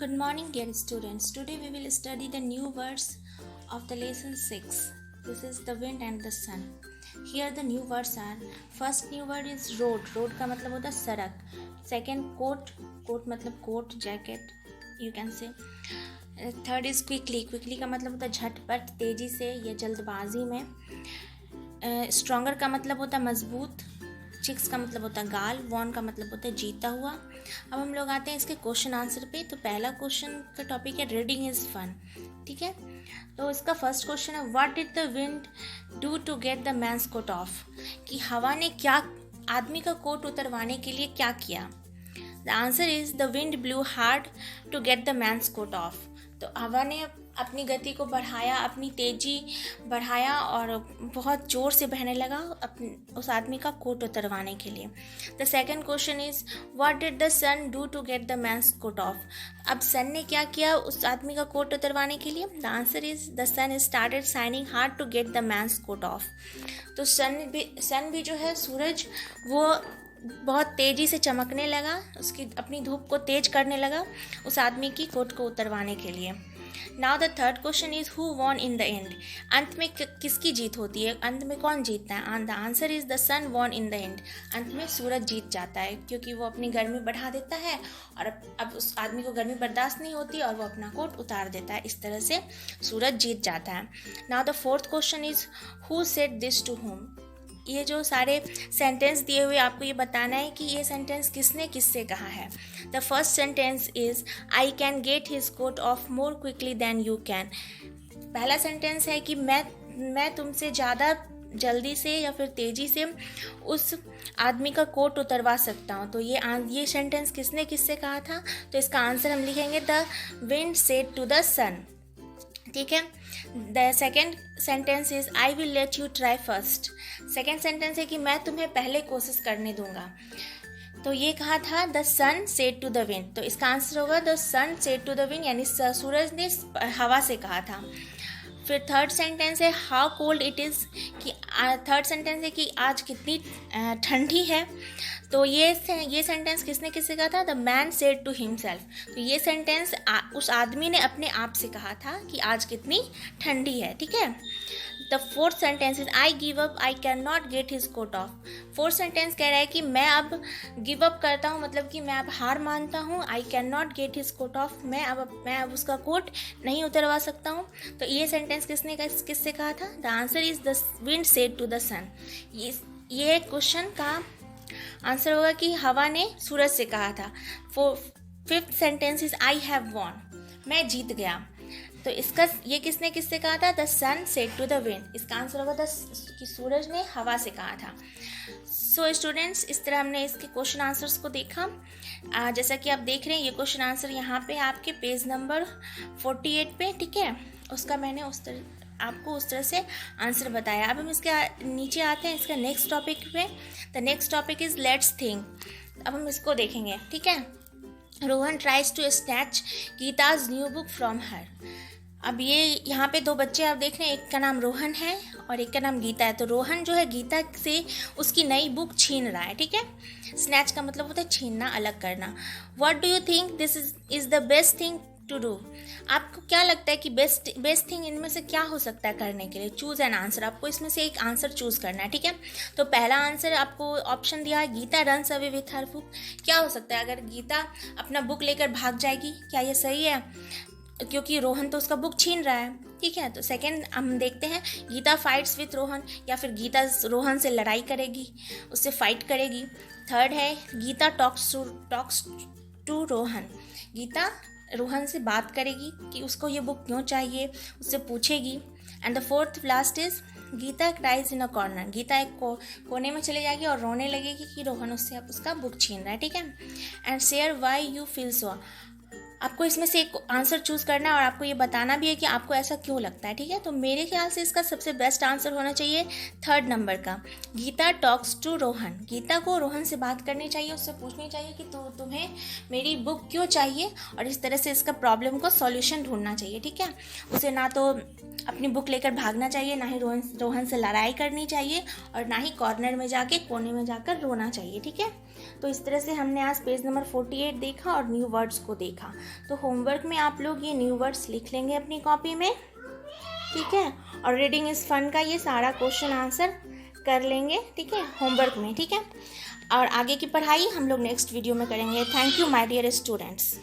Good morning, dear students. Today we will study the new words of the lesson 6. This is the wind and the sun. Here the new words are: first new word is road. Road का मतलब होता है सड़क. Second coat. Coat मतलब coat, jacket, you can say. Third is quickly. Quickly का मतलब होता है झटपट, तेजी से या जल्दबाजी में. Stronger का मतलब होता है मजबूत. चिक्स का मतलब होता है गाल. वॉन का मतलब होता है जीता हुआ. अब हम लोग आते हैं इसके क्वेश्चन आंसर पे. तो पहला क्वेश्चन का टॉपिक है रीडिंग इज फन. ठीक है, तो इसका फर्स्ट क्वेश्चन है what did the wind do to get the man's coat off. कि हवा ने क्या आदमी का कोट उतरवाने के लिए क्या किया. The answer is the wind blew hard to get the man's coat off. तो हवा ने अपनी गति को बढ़ाया, अपनी तेजी बढ़ाया और बहुत ज़ोर से बहने लगा उस आदमी का कोट उतरवाने के लिए. The second question is what did the sun do to get the man's coat off. अब सन ने क्या किया उस आदमी का कोट उतरवाने के लिए. The answer is the sun started shining hard to get the man's coat off. तो सन भी जो है सूरज, वो बहुत तेज़ी से चमकने लगा, उसकी अपनी धूप को तेज करने लगा उस आदमी की कोट को उतरवाने के लिए. Now the third question is who won in the end. अंत में किसकी जीत होती है, अंत में कौन जीतता है. The answer is the sun won in the end. अंत में सूरज जीत जाता है क्योंकि वो अपनी गर्मी बढ़ा देता है और अब उस आदमी को गर्मी बर्दाश्त नहीं होती और वो अपना कोट उतार देता है. इस तरह से सूरज जीत जाता है. Now the fourth question is who said this to whom. ये जो सारे सेंटेंस दिए हुए आपको ये बताना है कि ये सेंटेंस किसने किससे कहा है. The first sentence is I can get his coat off more quickly than you can. पहला सेंटेंस है कि मैं तुमसे ज़्यादा जल्दी से या फिर तेज़ी से उस आदमी का कोट उतरवा सकता हूँ. तो ये सेंटेंस किसने किससे कहा था. तो इसका आंसर हम लिखेंगे the wind said to the sun. ठीक है. The second sentence is I will let you try first. Second sentence है कि मैं तुम्हें पहले कोशिश करने दूंगा. तो ये कहा था the sun said to the wind. तो इसका आंसर होगा the sun said to the wind, यानी सूरज ने हवा से कहा था. फिर थर्ड सेंटेंस है हाउ कोल्ड इट इज़. कि थर्ड सेंटेंस है कि आज कितनी ठंडी है. तो ये सेंटेंस किसने किससे कहा था. The man said to himself. तो ये सेंटेंस उस आदमी ने अपने आप से कहा था कि आज कितनी ठंडी है. ठीक है. The fourth sentence is I give up I can not get his coat off. Fourth sentence कह रहा है कि मैं अब गिव अप करता हूँ, मतलब कि मैं अब हार मानता हूँ. I can not get his coat off, मैं अब उसका कोट नहीं उतरवा सकता हूँ. तो ये सेंटेंस किससे कहा था. The answer is the wind said to the sun. ये क्वेश्चन का आंसर होगा कि हवा ने सूरज से कहा था. Fifth sentence is I have von, मैं जीत गया. तो इसका ये किसने किससे कहा था. The sun said to the wind. इसका आंसर होगा कि सूरज ने हवा से कहा था. सो स्टूडेंट्स, इस तरह हमने इसके क्वेश्चन आंसर्स को देखा. जैसा कि आप देख रहे हैं ये क्वेश्चन आंसर यहाँ पे आपके पेज नंबर 48 पे. ठीक है, उसका मैंने आपको उस तरह से आंसर बताया. अब हम इसके नीचे आते हैं इसका नेक्स्ट टॉपिक पे. The next topic is let's think. अब हम इसको देखेंगे. ठीक है. Rohan tries to snatch Geeta's new book from her. अब ये यहाँ पे दो बच्चे आप देख रहे हैं, एक का नाम रोहन है और एक का नाम गीता है. तो रोहन जो है गीता से उसकी नई बुक छीन रहा है. ठीक है. स्नैच का मतलब होता है छीनना, अलग करना. What do you think this is the best thing to do. आपको क्या लगता है कि बेस्ट थिंग इनमें से क्या हो सकता है करने के लिए. Choose an answer. आपको इसमें से एक आंसर चूज करना है. ठीक है. तो पहला आंसर आपको ऑप्शन दिया है Geeta runs away with her book. क्या हो सकता है, अगर गीता अपना बुक लेकर भाग जाएगी, क्या ये सही है, क्योंकि रोहन तो उसका बुक छीन रहा है. ठीक है. तो सेकंड हम देखते हैं गीता फाइट्स विथ रोहन, या फिर गीता रोहन से लड़ाई करेगी, उससे फाइट करेगी. थर्ड है गीता टॉक्स टू रोहन. गीता रोहन से बात करेगी कि उसको ये बुक क्यों चाहिए, उससे पूछेगी. And the fourth last is Geeta cries in a corner. Geeta एक कोने में चले जाएगी और रोने लगेगी कि रोहन उससे अब उसका बुक छीन रहा है. ठीक है. And share why you feel so. आपको इसमें से एक आंसर चूज करना है और आपको ये बताना भी है कि आपको ऐसा क्यों लगता है. ठीक है. तो मेरे ख्याल से इसका सबसे बेस्ट आंसर होना चाहिए थर्ड नंबर का, गीता टॉक्स टू रोहन. गीता को रोहन से बात करनी चाहिए, उससे पूछनी चाहिए कि तुम्हें मेरी बुक क्यों चाहिए, और इस तरह से इसका प्रॉब्लम को सॉल्यूशन ढूंढना चाहिए. ठीक है. उसे ना तो अपनी बुक लेकर भागना चाहिए, ना ही रोहन से लड़ाई करनी चाहिए, और ना ही कॉर्नर में जाके कोने में जाकर रोना चाहिए. ठीक है. तो इस तरह से हमने आज पेज नंबर 48 देखा और न्यू वर्ड्स को देखा। तो होमवर्क में आप लोग ये न्यू वर्ड्स लिख लेंगे अपनी कॉपी में, ठीक है। और रीडिंग इज़ फन का ये सारा क्वेश्चन आंसर कर लेंगे, ठीक है, होमवर्क में, ठीक है। और आगे की पढ़ाई हम लोग नेक्स्ट वीडियो में करेंगे। Thank you my dear students.